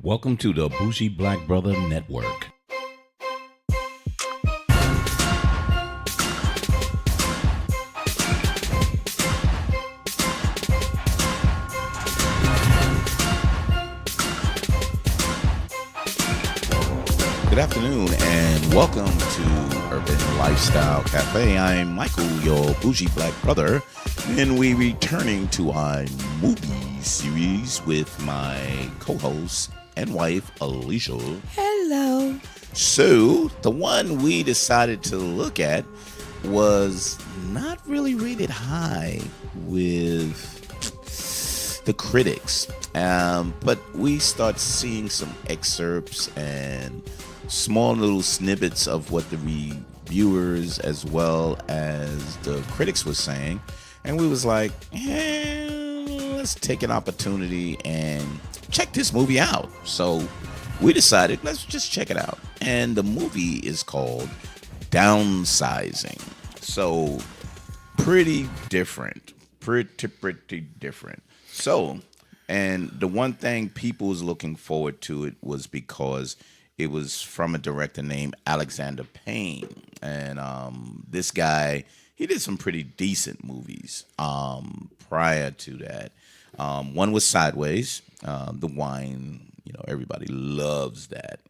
Welcome to the Bougie Black Brother Network. Good afternoon and welcome to Urban Lifestyle Cafe. I'm Michael, your bougie black brother, and we're returning to our movie series with my co-host and wife, Alicia. Hello. So, the one we decided to look at was not really rated high with the critics, but we start seeing some excerpts and small little snippets of what the reviewers as well as the critics was saying, and we was like, let's take an opportunity and check this movie out. So we decided, let's just check it out. And the movie is called Downsizing. So pretty different. Pretty different. So, and the one thing people was looking forward to it was because it was from a director named Alexander Payne. And this guy, he did some pretty decent movies prior to that. One was Sideways, the wine, everybody loves that.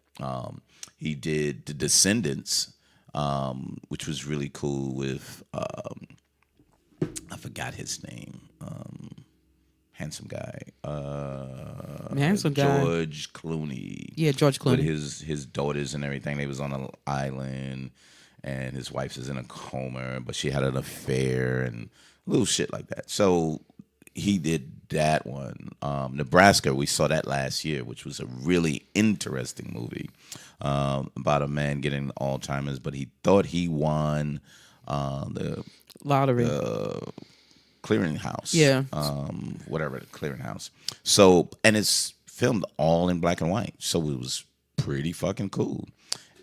He did The Descendants, which was really cool with, I forgot his name, handsome guy. George Clooney. Yeah, George Clooney. With his daughters and everything. They was on an island, and his wife is in a coma, but she had an affair and little shit like that. So he did that one. Nebraska, we saw that last year, which was a really interesting movie about a man getting Alzheimer's, but he thought he won the lottery. Clearinghouse. Yeah. Whatever, the Clearinghouse. So, and it's filmed all in black and white. So it was pretty fucking cool.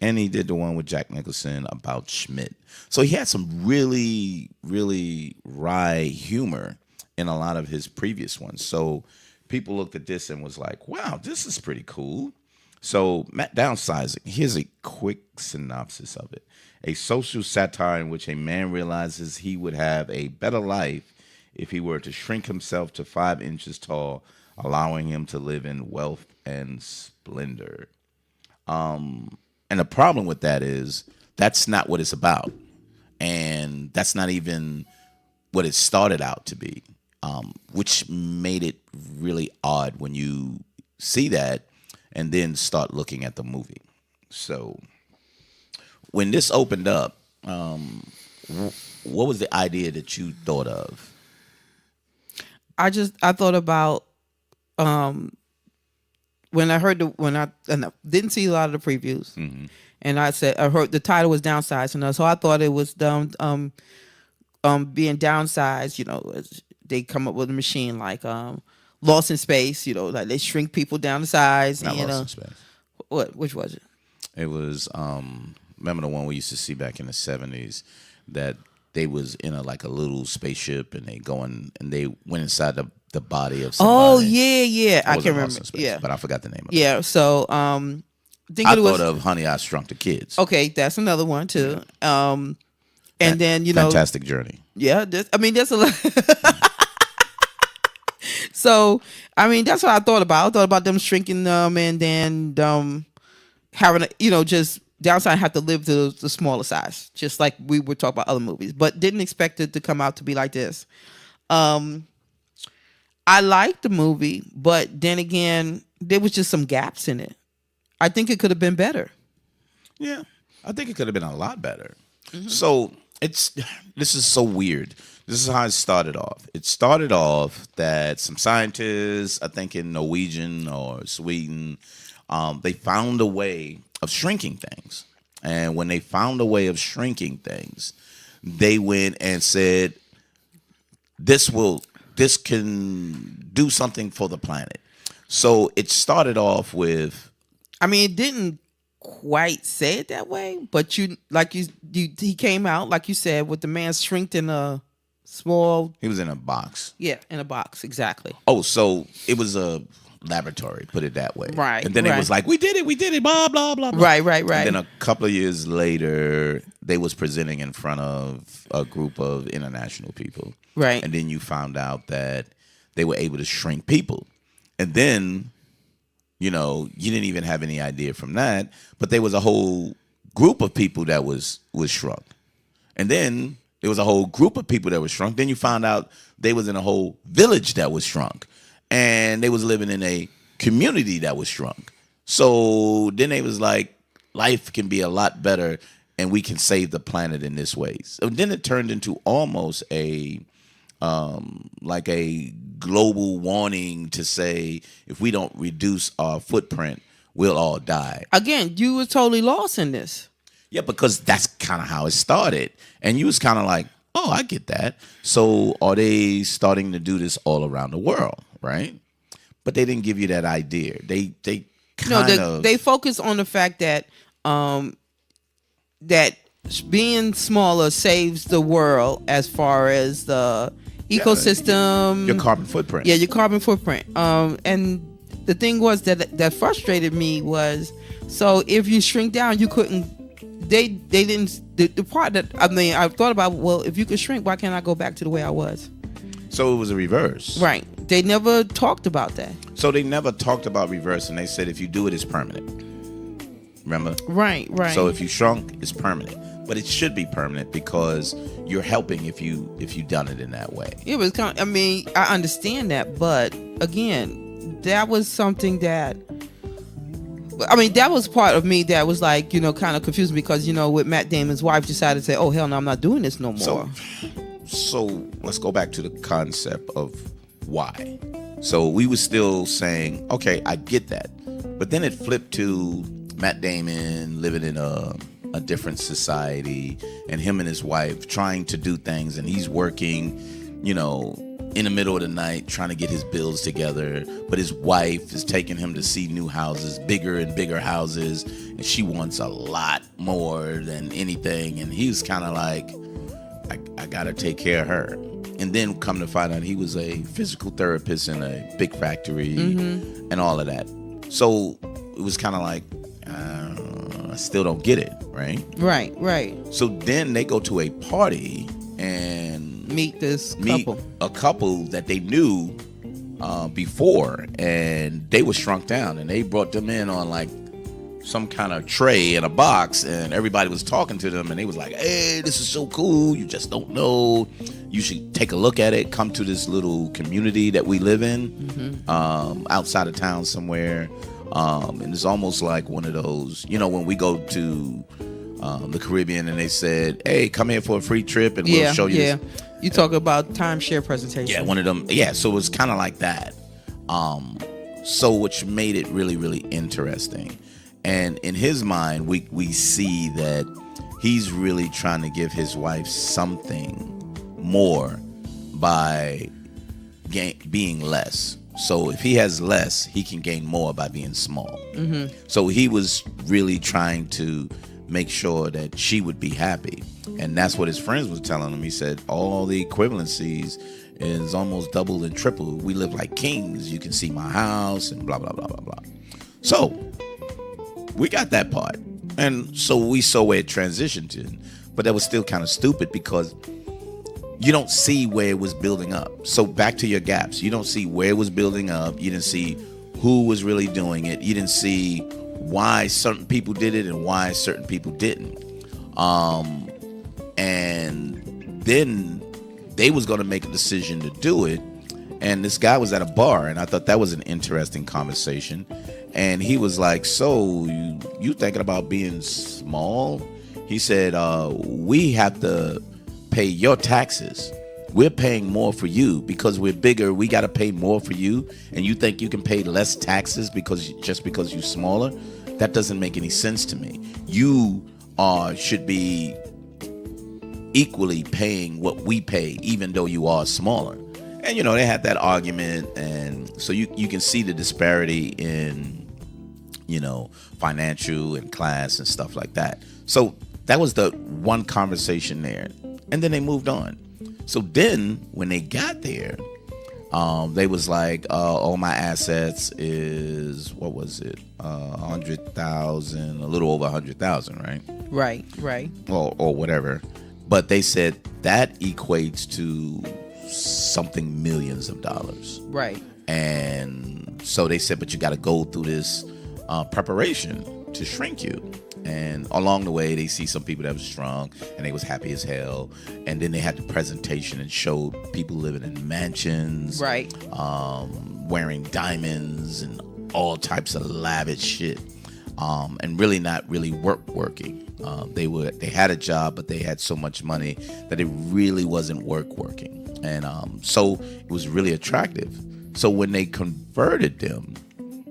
And he did the one with Jack Nicholson about Schmidt. So he had some really, really wry humor in a lot of his previous ones. So people looked at this and was like, wow, this is pretty cool. So Downsizing, here's a quick synopsis of it. A social satire in which a man realizes he would have a better life if he were to shrink himself to 5 inches tall, allowing him to live in wealth and splendor. And the problem with that is that's not what it's about. And that's not even what it started out to be, which made it really odd when you see that and then start looking at the movie. So when this opened up, what was the idea that you thought of? I thought about when I didn't see a lot of the previews, Mm-hmm. and I heard the title was Downsizing, so I thought it was being downsized. As they come up with a machine like Lost in Space, like they shrink people down to size. Not and, Lost in Space. What? Which was it? It was remember the one we used to see back in the 70s that they was in a little spaceship and they went inside the body of somebody. Oh yeah. I can't remember. Space, Yeah, but I forgot the name of it. yeah. So I thought of Honey, I Shrunk the Kids. Okay, that's another one too. And then Fantastic Journey. Yeah, there's a lot. So that's what I thought about. I thought about them shrinking them and then having just downside have to live to the smaller size, just like we were talking about other movies, but didn't expect it to come out to be like this. I liked the movie, but then again, there was just some gaps in it. I think it could have been better. Yeah, I think it could have been a lot better. Mm-hmm. So this is so weird. This is how it started off. It started off that some scientists, I think in Norwegian or Sweden, they found a way of shrinking things. And when they found a way of shrinking things, they went and said, this can do something for the planet. So it started off with, it didn't quite say it that way, but he came out, like you said, with the man shrinked in a small. He was in a box. Yeah, in a box, exactly. Oh, so it was a laboratory, put it that way. Right, And then it right. was like, we did it, blah, blah, blah, blah. Right. And then a couple of years later, they was presenting in front of a group of international people. Right. And then you found out that they were able to shrink people. And then, you didn't even have any idea from that, but there was a whole group of people that was shrunk. And then there was a whole group of people that was shrunk. Then you found out they was in a whole village that was shrunk. And they was living in a community that was shrunk. So then they was like, life can be a lot better and we can save the planet in this way. So then it turned into almost like a global warning to say, if we don't reduce our footprint, we'll all die. Again, you were totally lost in this. Yeah, because that's kind of how it started. And you was kind of like, oh, I get that. So are they starting to do this all around the world, right? But they didn't give you that idea. They They focus on the fact that that being smaller saves the world as far as the ecosystem, your carbon footprint. Yeah, your carbon footprint. And the thing was that frustrated me was, so if you shrink down, you couldn't. They didn't. The part that I thought about. Well, if you could shrink, why can't I go back to the way I was? So it was a reverse. Right. They never talked about that. So they never talked about reverse, and they said if you do it, it's permanent. Remember? Right. So if you shrunk, it's permanent. But it should be permanent because you're helping if you done it in that way. It was kind of, I understand that, but again, that was something that that was part of me that was like, kind of confused because, with Matt Damon's wife decided to say, oh, hell no, I'm not doing this no more. So let's go back to the concept of why. So we were still saying, okay, I get that. But then it flipped to Matt Damon living in a different society and him and his wife trying to do things, and he's working, in the middle of the night trying to get his bills together, but his wife is taking him to see new houses, bigger and bigger houses, and she wants a lot more than anything, and he's kind of like, I gotta take care of her. And then come to find out he was a physical therapist in a big factory and all of that. So it was kind of like, I still don't get it, right? Right. So then they go to a party and meet a couple that they knew before, and they were shrunk down, and they brought them in on like some kind of tray in a box, and everybody was talking to them, and they was like, hey, this is so cool, you just don't know, you should take a look at it, come to this little community that we live in, outside of town somewhere, and it's almost like one of those, when we go to the Caribbean and they said, hey, come here for a free trip and we'll show you this. You talk about timeshare presentation. Yeah, one of them. Yeah, so it was kind of like that. So which made it really, really interesting. And in his mind, we see that he's really trying to give his wife something more by being less. So if he has less, he can gain more by being small. So he was really trying to make sure that she would be happy. And that's what his friends was telling him. He said, all the equivalencies is almost double and triple. We live like kings. You can see my house and blah, blah, blah, blah, blah. So we got that part. And so we saw where it transitioned to. But that was still kind of stupid because you don't see where it was building up. So back to your gaps. You don't see where it was building up. You didn't see who was really doing it. You didn't see why certain people did it and why certain people didn't. And then they was going to make a decision to do it. And this guy was at a bar, and I thought that was an interesting conversation. And he was like, so you thinking about being small? He said, we have to pay your taxes. We're paying more for you because we're bigger. We got to pay more for you. And you think you can pay less taxes because you're smaller? That doesn't make any sense to me. You should be equally paying what we pay, even though you are smaller. And, they had that argument. And so you can see the disparity in, financial and class and stuff like that. So that was the one conversation there. And then they moved on. So then when they got there, They was like, all my assets is, what was it, 100,000, a little over 100,000, right? Right. Or whatever. But they said that equates to something millions of dollars. Right. And so they said, but you got to go through this preparation to shrink you. And along the way, they see some people that was strong and they was happy as hell. And then they had the presentation and showed people living in mansions, Right. Wearing diamonds and all types of lavish shit, and really not really working. They had a job, but they had so much money that it really wasn't working. And so it was really attractive. So when they converted them,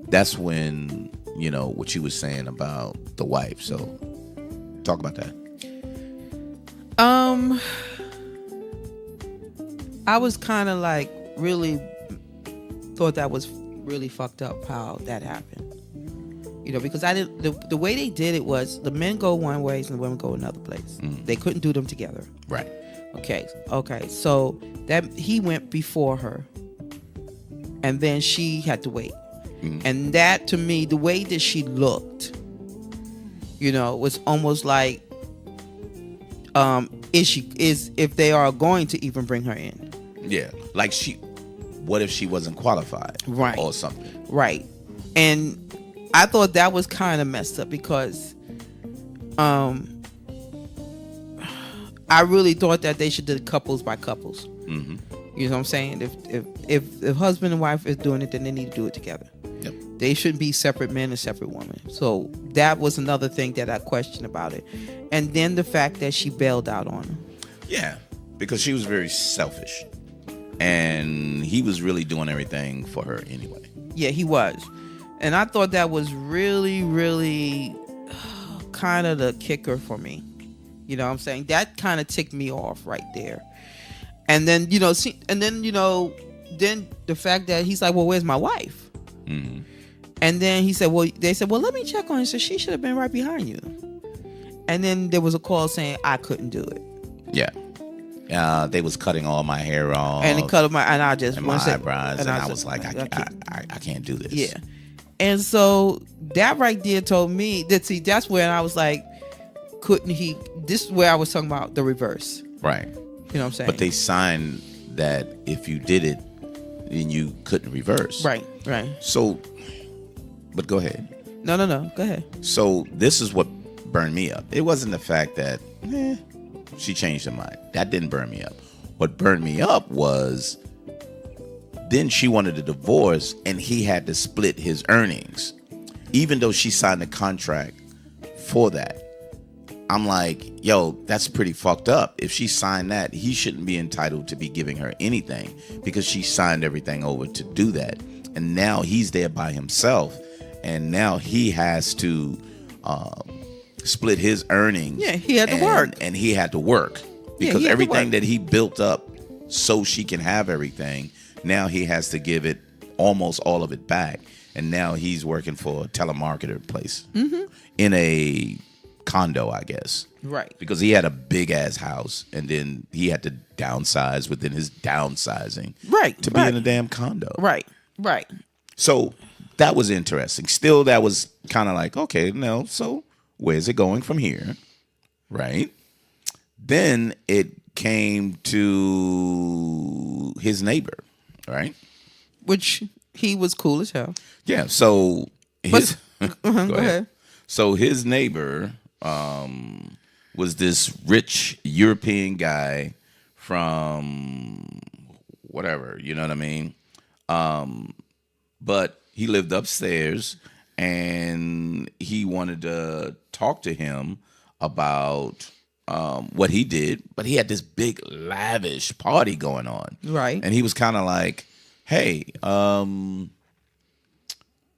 that's when, what you was saying about the wife. So talk about that. I was kind of like really thought that was really fucked up how that happened. Because I didn't. The way they did it was the men go one way and the women go another place. They couldn't do them together. Right. Okay. So that he went before her, and then she had to wait. And that, to me, the way that she looked, was almost like, if they are going to even bring her in. Yeah. Like what if she wasn't qualified? Right. Or something. Right. And I thought that was kind of messed up because, I really thought that they should do couples by couples. Mm-hmm. You know what I'm saying? If husband and wife is doing it, then they need to do it together. Yep. They shouldn't be separate men and separate women. So that was another thing that I questioned about it. And then the fact that she bailed out on him. Yeah, because she was very selfish. And he was really doing everything for her anyway. Yeah, he was. And I thought that was really, really kind of the kicker for me. You know what I'm saying? That kind of ticked me off right there. And then, then the fact that he's like, well, where's my wife? Mm-hmm. And then they said, well, let me check on her. So she should have been right behind you. And then there was a call saying I couldn't do it. Yeah. They was cutting all my hair off. And it cut and I just and my eyebrows. And I was like, I can't do this. Yeah. And so that right there told me that's where I was like, this is where I was talking about the reverse. Right. You know what I'm saying? But they signed that if you did it, then you couldn't reverse. Right. So, but go ahead. No. Go ahead. So this is what burned me up. It wasn't the fact that she changed her mind. That didn't burn me up. What burned me up was then she wanted a divorce and he had to split his earnings, even though she signed a contract for that. I'm like, yo, that's pretty fucked up. If she signed that, he shouldn't be entitled to be giving her anything because she signed everything over to do that. And now he's there by himself. And now he has to split his earnings. Yeah, he had to work. And he had to work because everything that he built up so she can have everything, now he has to give it almost all of it back. And now he's working for a telemarketer place in a condo, I guess. Right. Because he had a big ass house and then he had to downsize within his downsizing. Right. To be in a damn condo. Right. So that was interesting. Still, that was kind of like, okay, no, so where's it going from here? Right. Then it came to his neighbor, right? Which he was cool as hell. Yeah. So his, go ahead. So his neighbor was this rich European guy from whatever, you know what I mean? But he lived upstairs and he wanted to talk to him about what he did, but he had this big lavish party going on. Right. And he was kind of like, hey,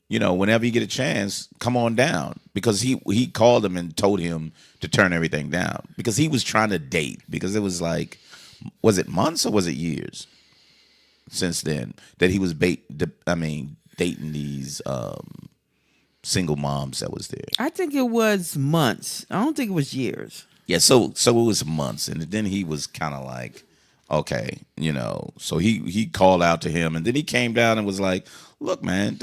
whenever you get a chance, come on down. Because he called him and told him to turn everything down. Because he was trying to date. Because it was like, was it months or was it years since then that he was dating these single moms that was there? I think it was months. I don't think it was years. Yeah, so it was months. And then he was kind of like, Okay, so he called out to him, and then he came down and was like, "Look, man,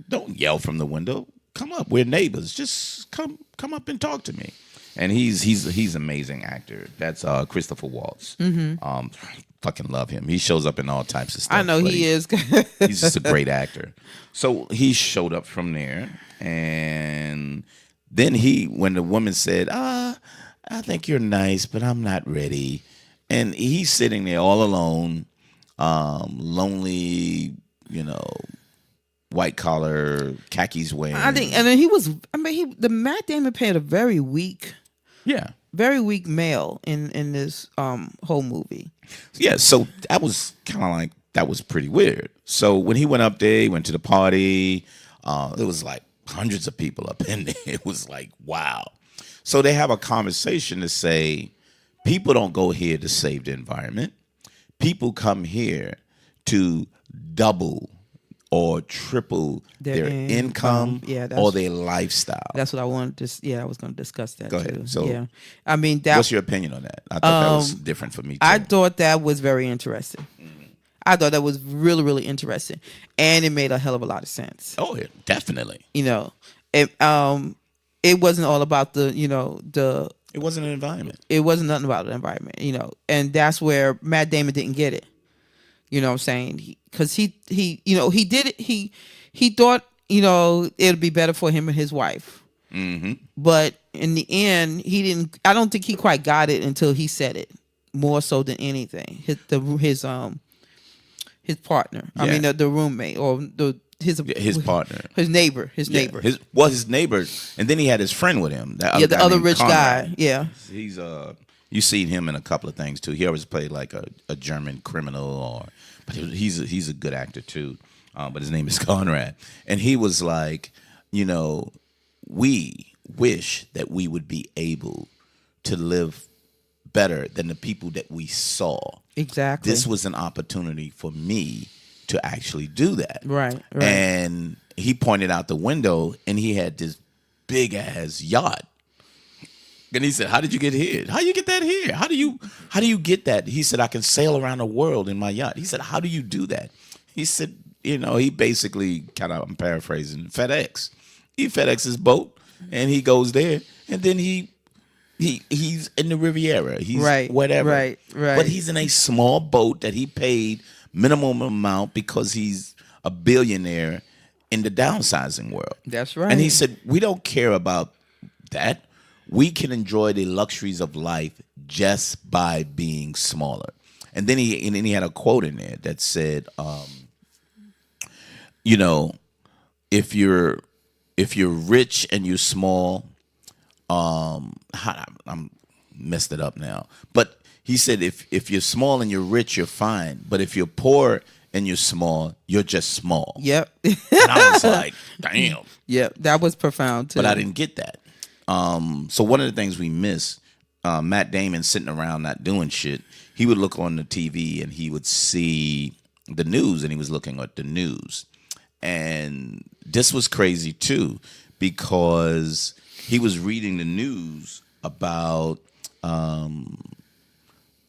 don't yell from the window. Come up, we're neighbors. Just come up and talk to me." And he's an amazing actor. That's Christopher Waltz. Fucking love him. He shows up in all types of stuff. I know he is. He's just a great actor. So he showed up from there, and then when the woman said, "I think you're nice, but I'm not ready," and he's sitting there all alone, lonely, white collar, khakis wearing. I think, and then the Matt Damon played a very weak male in this whole movie. Yeah, so that was kind of like, that was pretty weird. So when he went up there, he went to the party. There was like hundreds of people up in there. It was like, wow. So they have a conversation to say, people don't go here to save the environment. People come here to double or triple their income or their lifestyle. That's what I wanted to. I was going to discuss that. Go ahead. Too. So, I mean, what's your opinion on that? I thought that was different for me too. I thought that was very interesting. I thought that was really, really interesting, and it made a hell of a lot of sense. Oh, yeah, definitely. It wasn't all about the It wasn't an environment. It wasn't nothing about the environment, and that's where Matt Damon didn't get it. You know what I'm saying? Because he did it. He thought it'd be better for him and his wife. Mm-hmm. But in the end, he didn't. I don't think he quite got it until he said it. More so than anything, his partner. Yeah. I mean the roommate or his partner, his neighbor. His neighbor, and then he had his friend with him. The other rich guy. Yeah, he's you seen him in a couple of things too. He always played like a German criminal, but he's a good actor too. But his name is Conrad, and he was like, we wish that we would be able to live better than the people that we saw. Exactly. This was an opportunity for me to actually do that. Right. And he pointed out the window, and he had this big ass yacht. And he said, "How did you get here? How you get that here? How do you get that?" He said, "I can sail around the world in my yacht." He said, "How do you do that?" He said, he basically I'm paraphrasing, FedEx. He FedEx his boat, and he goes there, and then he's in the Riviera. He's whatever. Right. But he's in a small boat that he paid minimum amount because he's a billionaire in the downsizing world. That's right. And he said, "We don't care about that. We can enjoy the luxuries of life just by being smaller." And then he had a quote in there that said, if you're rich and you're small, I'm messed it up now. But he said, if you're small and you're rich, you're fine. But if you're poor and you're small, you're just small. Yep. And I was like, damn. Yep, that was profound too. But I didn't get that. So one of the things we miss, Matt Damon sitting around not doing shit, he would look on the TV and he would see the news, and he was looking at the news. And this was crazy too, because he was reading the news about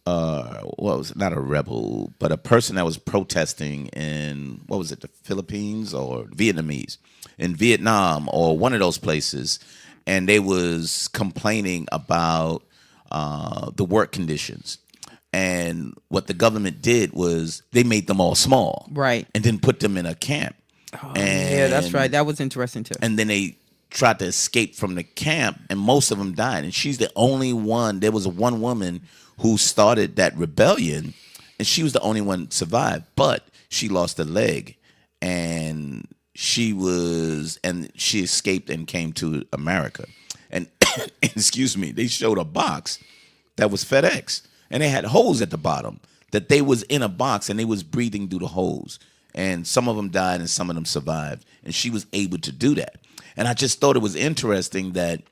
what was it? Not a rebel, but a person that was protesting in, what was it, the Philippines or Vietnamese, in Vietnam or one of those places, and they was complaining about the work conditions. And what the government did was they made them all small, right, and then put them in a camp. Yeah, that's right. That was interesting too. And then they tried to escape from the camp, and most of them died. And she's the only one. There was one woman who started that rebellion, and she was the only one survived. But she lost a leg, and she escaped and came to America. And excuse me, they showed a box that was FedEx, and they had holes at the bottom that they was in a box, and they was breathing through the holes. And some of them died and some of them survived. And she was able to do that. And I just thought it was interesting that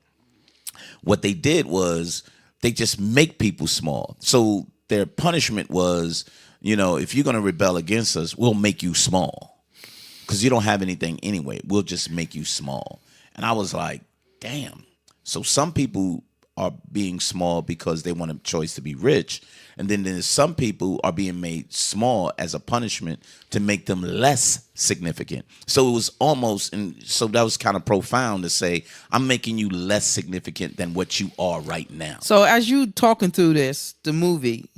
what they did was they just make people small. So their punishment was, if you're going to rebel against us, we'll make you small. Because you don't have anything anyway. We'll just make you small. And I was like, damn. So some people are being small because they want a choice to be rich, and then there's some people are being made small as a punishment to make them less significant. So it was almost, and so that was kind of profound to say, I'm making you less significant than what you are right now. So as you talking through the movie,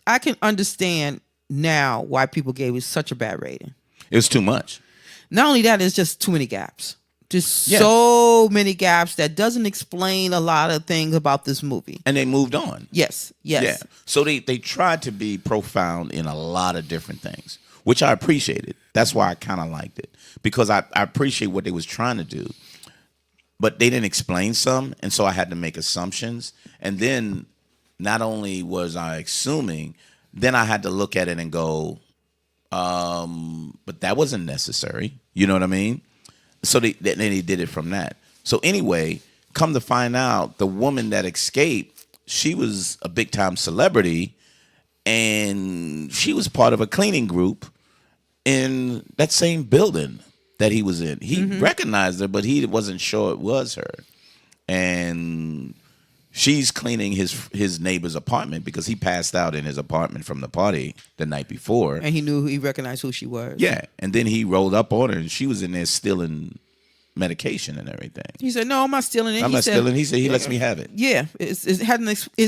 I can understand now why people gave it such a bad rating. It was too much. Not only that, it's just too many gaps. Just so many gaps that doesn't explain a lot of things about this movie. And they moved on. Yes. Yeah. So they tried to be profound in a lot of different things, which I appreciated. That's why I kind of liked it, because I appreciate what they was trying to do. But they didn't explain some, and so I had to make assumptions. And then not only was I assuming, then I had to look at it and go, but that wasn't necessary. You know what I mean? So then they did it from that. So anyway, come to find out, the woman that escaped, she was a big time celebrity, and she was part of a cleaning group in that same building that he was in. He recognized her, but he wasn't sure it was her. And she's cleaning his neighbor's apartment because he passed out in his apartment from the party the night before. And he recognized who she was. Yeah. And then he rolled up on her, and she was in there stealing medication and everything. He said, "No, I'm not stealing it." I'm not stealing. He said he lets me have it. Yeah. It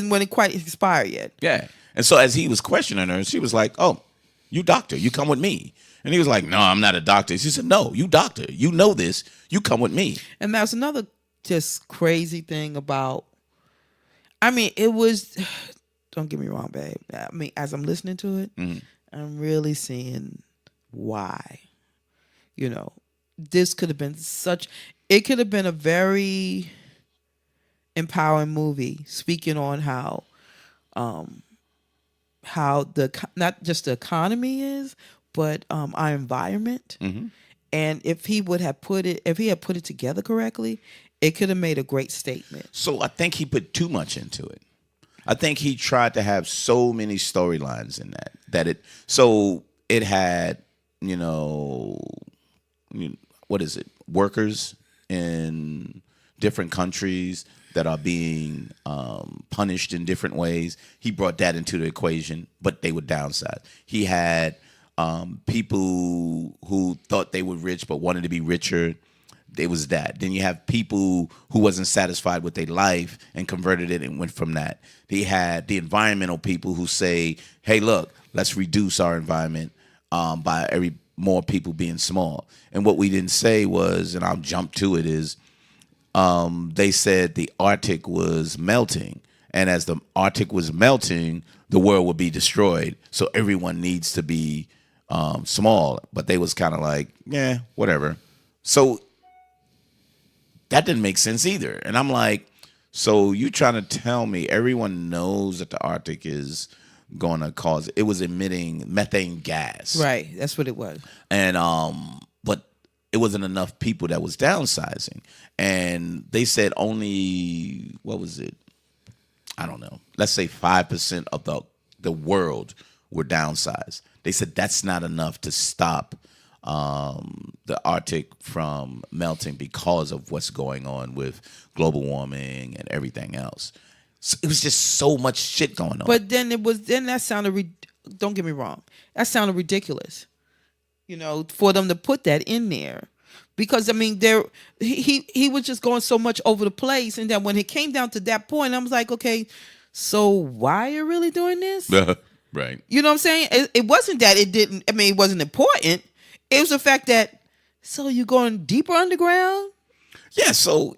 wasn't quite expired yet. Yeah. And so as he was questioning her, she was like, "Oh, you doctor, you come with me." And he was like, "No, I'm not a doctor." She said, "No, you doctor. You know this. You come with me." And that's another just crazy thing about, I mean, it was, don't get me wrong, babe. I mean, as I'm listening to it, I'm really seeing why. You know, this could have been it could have been a very empowering movie speaking on how not just the economy is, but our environment. And if he had put it together correctly, it could have made a great statement. So I think he put too much into it. I think he tried to have so many storylines in it had, what is it? Workers in different countries that are being punished in different ways. He brought that into the equation, but they would downsize. He had people who thought they were rich but wanted to be richer. It was that. Then you have people who wasn't satisfied with their life and converted it and went from that. They had the environmental people who say, "Hey, look, let's reduce our environment by more people being small." And what we didn't say was, and I'll jump to it, is they said the Arctic was melting, and as the Arctic was melting, the world would be destroyed. So everyone needs to be small. But they was kind of like, yeah, whatever. So that didn't make sense either. And I'm like, so you trying to tell me everyone knows that the Arctic is going to cause, it was emitting methane gas. Right. That's what it was. And, but it wasn't enough people that was downsizing. And they said only, what was it? I don't know. Let's say 5% of the world were downsized. They said that's not enough to stop the Arctic from melting because of what's going on with global warming and everything else. So it was just so much shit going on. But then that sounded, don't get me wrong, that sounded ridiculous, for them to put that in there. Because, I mean, he was just going so much over the place. And then when it came down to that point, I was like, okay, so why are you really doing this? Right. You know what I'm saying? It wasn't that it wasn't important. It was the fact that, so you're going deeper underground? Yeah, so,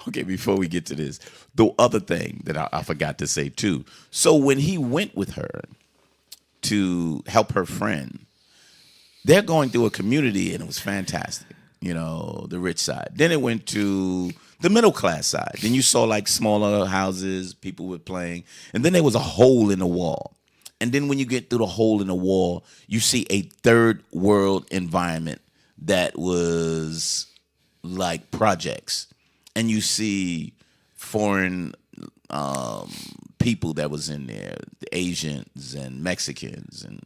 okay, before we get to this, the other thing that I forgot to say too. So when he went with her to help her friend, they're going through a community and it was fantastic, the rich side. Then it went to the middle class side. Then you saw like smaller houses, people were playing, and then there was a hole in the wall. And then when you get through the hole in the wall, you see a third world environment that was like projects. And you see foreign people that was in there, the Asians and Mexicans. And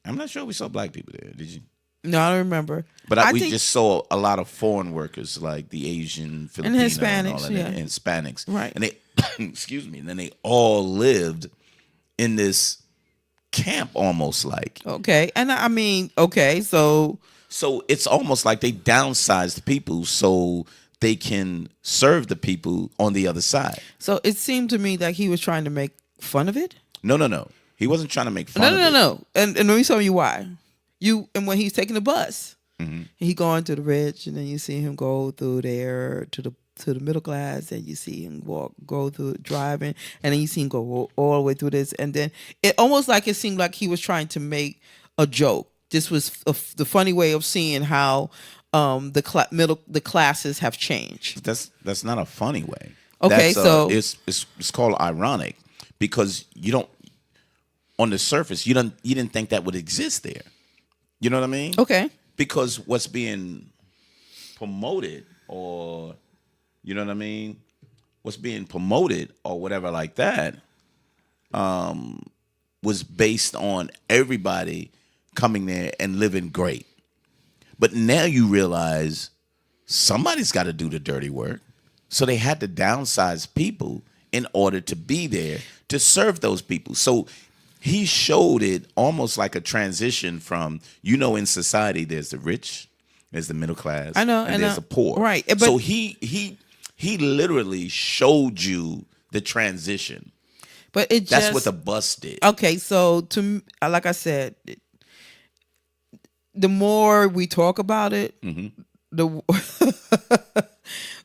I'm not sure we saw black people there. Did you? No, I don't remember. But I we think just saw a lot of foreign workers, like the Asian, Filipino, and all Hispanics, that, yeah. and Hispanics, Right. And they, excuse me, and then they all lived in this camp, almost like. okay, and I mean, okay, so So it's almost like they downsized people so they can serve the people on the other side. it seemed to me like he was trying to make fun of it. No, no, no. He wasn't trying to make fun No, of no, no, it. no. And let me tell you why. And when he's taking the bus, Mm-hmm. he going to the rich, and then you see him go through there to the middle class, and you see him go through driving, and then you see him go all the way through this, and then it almost like it seemed like he was trying to make a joke. This was the funny way of seeing how the classes have changed. That's not a funny way. Okay, so it's called ironic because you don't, on the surface, you didn't think that would exist there. You know what I mean? okay, Because what's being promoted, or you know what I mean, what's being promoted or whatever like that, was based on everybody coming there and living great. But now you realize somebody's got to do the dirty work. So they had to downsize people in order to be there to serve those people. So he showed it almost like a transition from, in society, there's the rich, there's the middle class, I know, and there's the poor. right? But So he literally showed you the transition. but it That's just what the bus did. okay. So like I said, the more we talk about it, the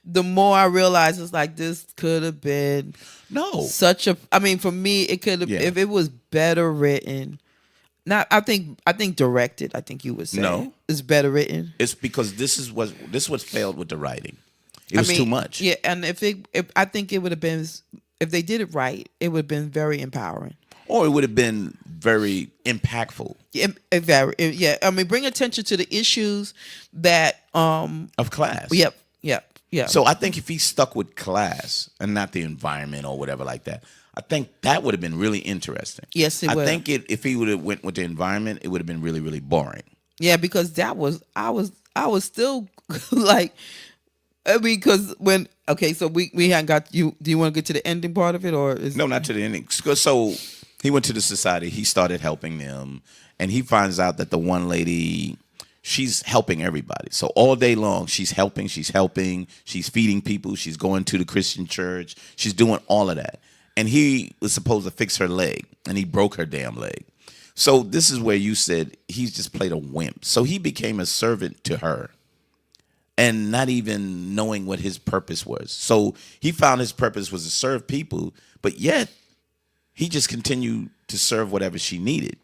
the more I realize it's like this could have been No. such a. I mean, for me, it could have if it was better written. Not, I think directed. I think you would say No. it's better written. It's because this was failed with the writing. It was too much. Yeah, and if I think it would have been, if they did it right, it would have been very empowering. Or it would have been very impactful. Yeah. I mean, bring attention to the issues that. Of class. Yep. So I think if he stuck with class and not the environment or whatever like that, I think that would have been really interesting. Yes, it would. I think if he would have went with the environment, it would have been really, really boring. Yeah, because I was still like, I mean, because so we hadn't got you. Do you want to get to the ending part of it, or is No, not to the ending. So he went to the society. He started helping them, and he finds out that the one lady, she's helping everybody. So all day long, she's helping. She's feeding people. She's going to the Christian church. She's doing all of that. And he was supposed to fix her leg, and he broke her damn leg. So this is where you said he's just played a wimp. So he became a servant to her and not even knowing what his purpose was. So he found his purpose was to serve people, but yet he just continued to serve whatever she needed.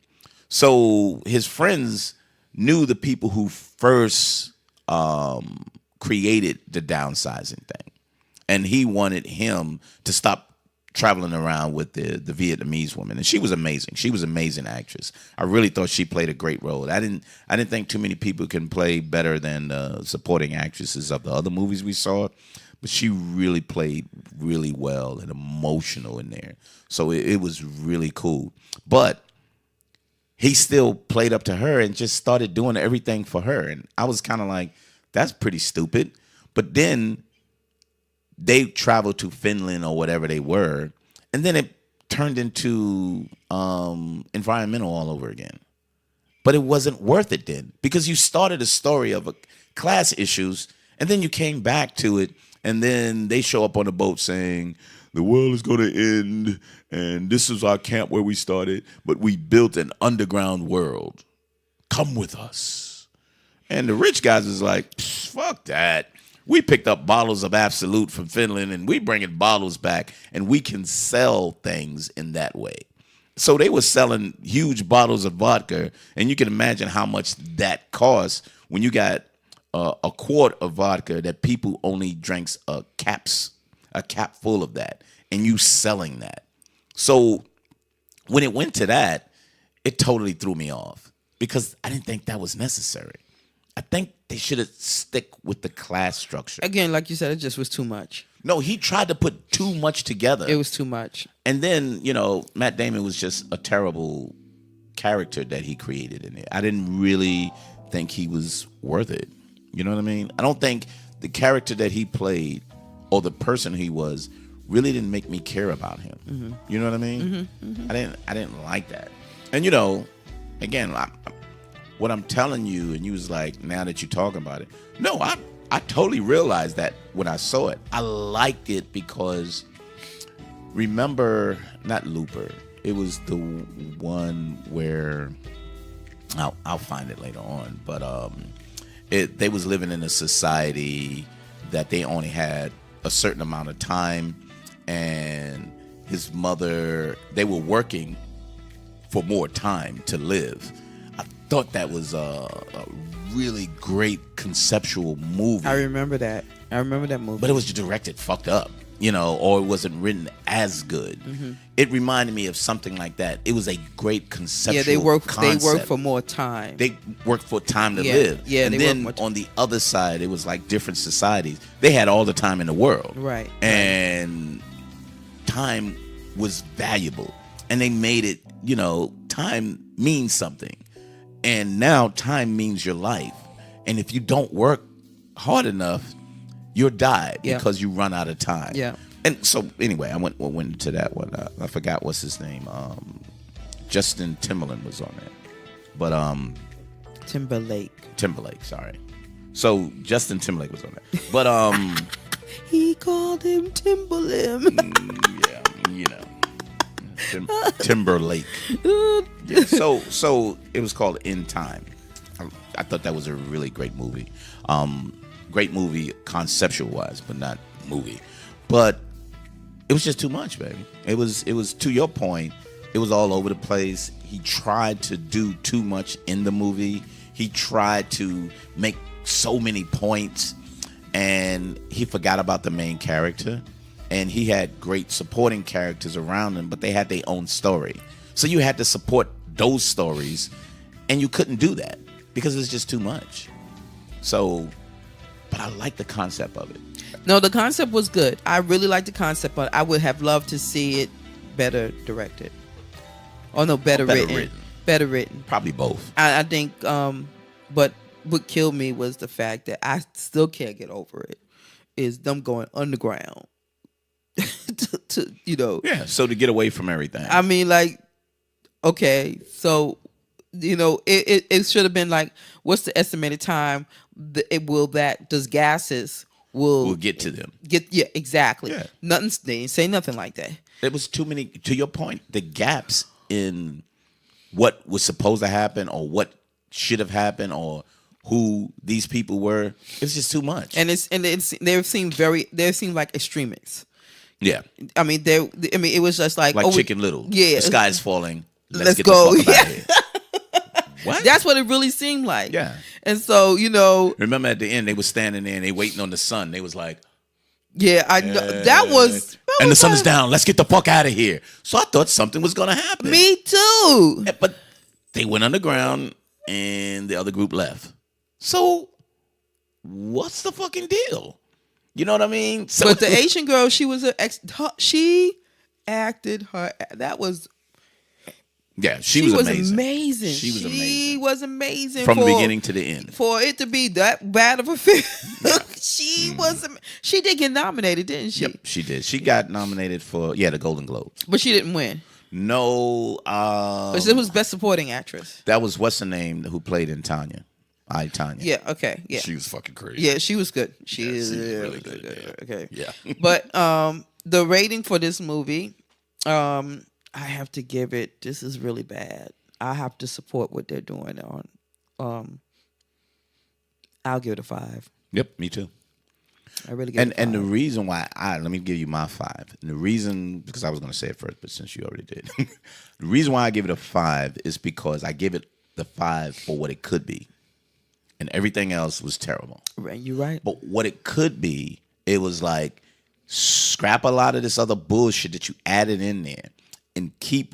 So his friends knew the people who first created the downsizing thing. And he wanted him to stop traveling around with the Vietnamese woman. And she was amazing. She was an amazing actress. I really thought she played a great role. I didn't think too many people can play better than supporting actresses of the other movies we saw. But she really played really well and emotional in there. So it was really cool. But he still played up to her and just started doing everything for her. And I was kind of like, that's pretty stupid. But then they traveled to Finland or whatever they were, and then it turned into environmental all over again. But it wasn't worth it then, because you started a story of class issues, and then you came back to it, and then they show up on the boat saying, the world is going to end, and this is our camp where we started, but we built an underground world. Come with us. And the rich guys is like, fuck that. We picked up bottles of Absolute from Finland, and we bringing bottles back, and we can sell things in that way. So they were selling huge bottles of vodka, and you can imagine how much that costs when you got a quart of vodka that people only drinks a cap full of that, and you selling that. So when it went to that, it totally threw me off because I didn't think that was necessary. I think they should have stick with the class structure. Again, like you said, it just was too much. No, he tried to put too much together. It was too much. And then, Matt Damon was just a terrible character that he created in there. I didn't really think he was worth it. You know what I mean? I don't think the character that he played or the person he was really didn't make me care about him. Mm-hmm. You know what I mean? Mm-hmm. Mm-hmm. I didn't like that. And again, what I'm telling you, and you was like, now that you're talking about it, no, I totally realized that when I saw it. I liked it because, remember, not Looper. It was the one where I'll find it later on, but they was living in a society that they only had a certain amount of time, and his mother, they were working for more time to live. I thought that was a really great conceptual movie. I remember that movie. But it was directed fucked up, or it wasn't written as good. Mm-hmm. It reminded me of something like that. It was a great conceptual concept. They work for more time. They worked for time to live. Yeah, and then on the other side, it was like different societies. They had all the time in the world. Right. And time was valuable. And they made it, time means something. And now time means your life. And if you don't work hard enough, you'll die because you run out of time. Yeah. And so anyway, I went into that one. I forgot what's his name. Justin Timberlake was on that. But Timberlake, sorry. So Justin Timberlake was on that. But he called him Timberland. Yeah, Timberlake. Yeah, so it was called In Time. I thought that was a really great movie. Great movie conceptual wise, but not movie. But it was just too much, baby. It was to your point, it was all over the place. He tried to do too much in the movie. He tried to make so many points, and he forgot about the main character. And he had great supporting characters around him, but they had their own story. So you had to support those stories, and you couldn't do that because it's just too much. So, but I like the concept of it. No, the concept was good. I really liked the concept, but I would have loved to see it better directed. Oh no, better written. Better written. Probably both. I think, but what killed me was the fact that I still can't get over it. Is them going underground. So to get away from everything. I mean, like, okay, so it should have been like, what's the estimated time those gases will get to them? Exactly. Yeah. They didn't say nothing like that. It was too many. To your point, the gaps in what was supposed to happen or what should have happened or who these people were, it's just too much. And they seem like extremists. Yeah. I mean, it was just like Chicken Little. Yeah. The sky's falling. Let's go. The fuck out of here. What? That's what it really seemed like. Yeah. And so, remember at the end, they were standing there and they waiting on the sun. They was like, yeah, I know. That was and the sun is down. Let's get the fuck out of here. So I thought something was going to happen. Me too. But they went underground and the other group left. So what's the fucking deal? You know what I mean? So, but the Asian girl, she was she acted her. That was. Yeah, she was amazing. She was amazing from the beginning to the end. For it to be that bad of a film, she did get nominated, didn't she? Yep, she did. She got nominated for the Golden Globes, but she didn't win. No, but it was Best Supporting Actress. That was what's her name who played in Tanya. Tanya. Yeah. Okay. Yeah. She was fucking crazy. Yeah, she was good. She is really good. Yeah. Okay. Yeah. But the rating for this movie, I have to give it. This is really bad. I have to support what they're doing on. I'll give it a 5. Yep. Me too. I really give it a 5. And the reason why let me give you my 5. And the reason, because I was going to say it first, but since you already did, the reason why I give it a 5 is because I give it the 5 for what it could be. And everything else was terrible. Right, you're right. But what it could be, it was like scrap a lot of this other bullshit that you added in there, and keep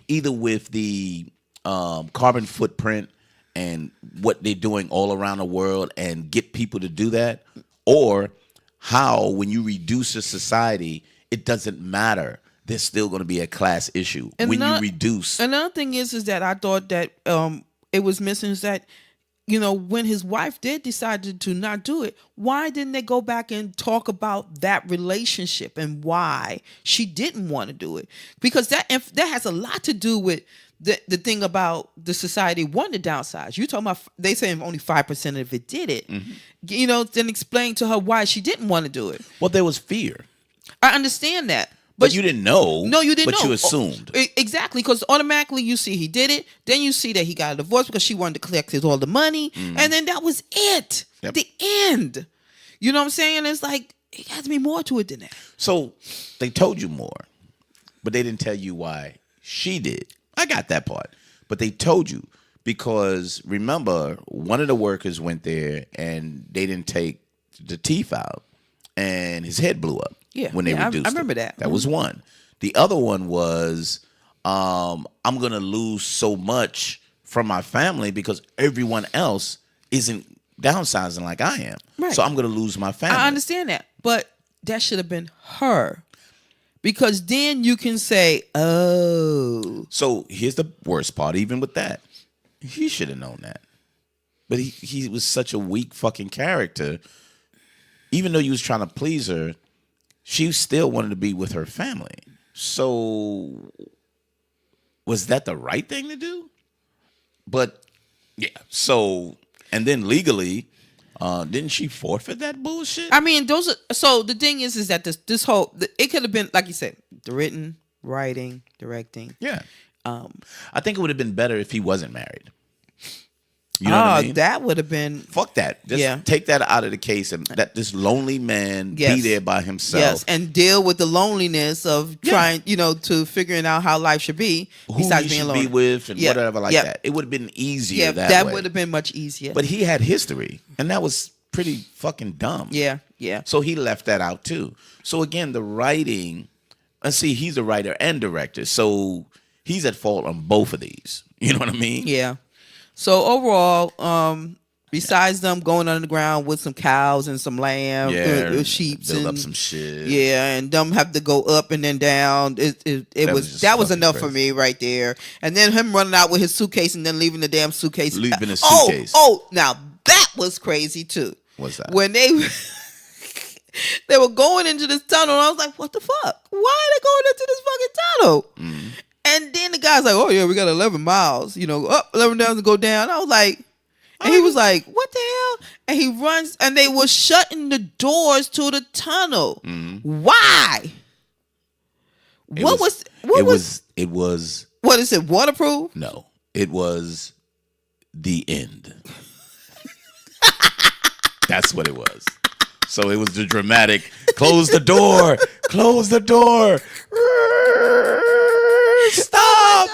either with the carbon footprint and what they're doing all around the world, and get people to do that, or how when you reduce a society, it doesn't matter. There's still going to be a class issue when you reduce. Another thing is that I thought that. it was missing is that, when his wife did decide to not do it, why didn't they go back and talk about that relationship and why she didn't want to do it? Because that has a lot to do with the thing about the society wanting to downsize. You talking about, they say only 5% of it did it. Mm-hmm. Then explain to her why she didn't want to do it. Well, there was fear. I understand that. But you didn't know. No, you didn't know. But you assumed. Exactly, because automatically you see he did it. Then you see that he got a divorce because she wanted to collect all the money. Mm-hmm. And then that was it. Yep. The end. You know what I'm saying? It's like, it has to be more to it than that. So they told you more, but they didn't tell you why she did. I got that part. But they told you because, remember, one of the workers went there and they didn't take the teeth out and his head blew up. Yeah, when they reduced I remember that. That was one. The other one was, I'm going to lose so much from my family because everyone else isn't downsizing like I am. Right. So I'm going to lose my family. I understand that. But that should have been her. Because then you can say, oh. So here's the worst part, even with that. He should have known that. But he was such a weak fucking character. Even though you was trying to please her, she still wanted to be with her family. So was that the right thing to do? But yeah. So, and then legally, didn't she forfeit that bullshit? I mean, so the thing is that this whole, it could have been, like you said, the written, writing, directing. Yeah. I think it would have been better if he wasn't married. You know what I mean? That would have been... Fuck that. Just take that out of the case and let this lonely man be there by himself. Yes, and deal with the loneliness of trying, to figuring out how life should be. Who he should be with and whatever like that. It would have been easier that way. That would have been much easier. But he had history, and that was pretty fucking dumb. Yeah. So he left that out too. So again, the writing... And see, he's a writer and director, so he's at fault on both of these. You know what I mean? Yeah. So overall, besides them going underground with some cows and some lamb, sheep, build up some shit. Yeah, and them have to go up and then down. That was enough for me right there. And then him running out with his suitcase and then leaving the damn suitcase. Leaving his suitcase. Now that was crazy too. What's that? When they were going into this tunnel, and I was like, "What the fuck? Why are they going into this fucking tunnel?" Mm. And then the guy's like, "Oh yeah, we got 11 miles. Up 11 down to go down." I was like, and he was like, "What the hell?" And he runs, and they were shutting the doors to the tunnel. Mm-hmm. Why? It was. What is it? Waterproof? No, it was the end. That's what it was. So it was the dramatic. Close the door. Close the door. Stop.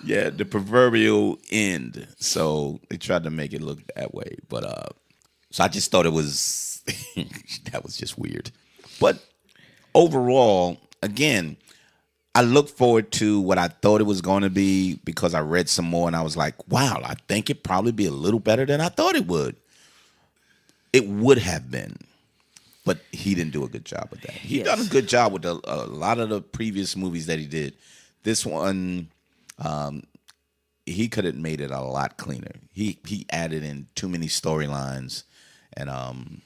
Yeah, the proverbial end. So they tried to make it look that way. But so I just thought it was that was just weird. But overall, again, I look forward to what I thought it was going to be because I read some more and I was like, wow, I think it'd probably be a little better than I thought it would. It would have been. But he didn't do a good job with that. He done a good job with a lot of the previous movies that he did. This one, he could have made it a lot cleaner. He added in too many storylines, and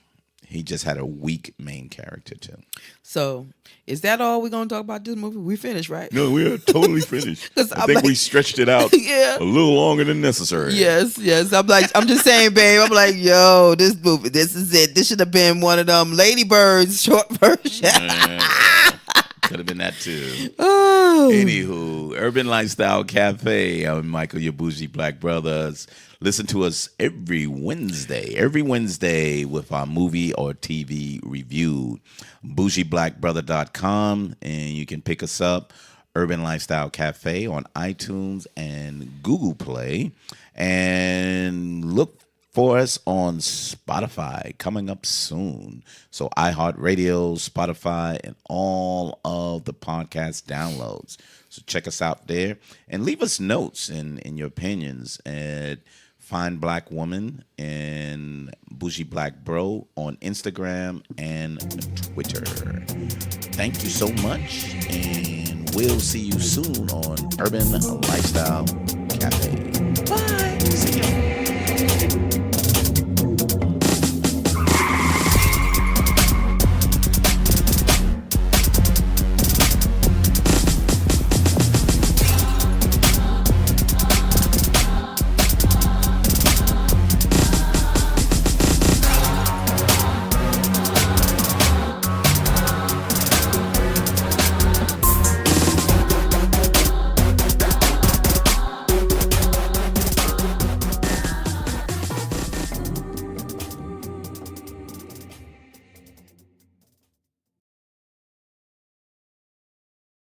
he just had a weak main character too. So, is that all we're gonna talk about this movie? We finished, right? No, we are totally finished. I think we stretched it out a little longer than necessary. Yes. I'm just saying, babe. I'm like, yo, this movie, this is it. This should have been one of them Lady Birds short version. Could have been that too. Oh. Anywho, Urban Lifestyle Cafe. I'm Michael, your bougie black brothers. Listen to us every Wednesday with our movie or TV review. BougieBlackBrother.com, and you can pick us up, Urban Lifestyle Cafe, on iTunes and Google Play. And look for us on Spotify coming up soon. So iHeartRadio, Spotify, and all of the podcast downloads. So check us out there and leave us notes and your opinions at Fine Black Woman and Bougie Black Bro on Instagram and Twitter. Thank you so much, and we'll see you soon on Urban Lifestyle Cafe. Bye. See you.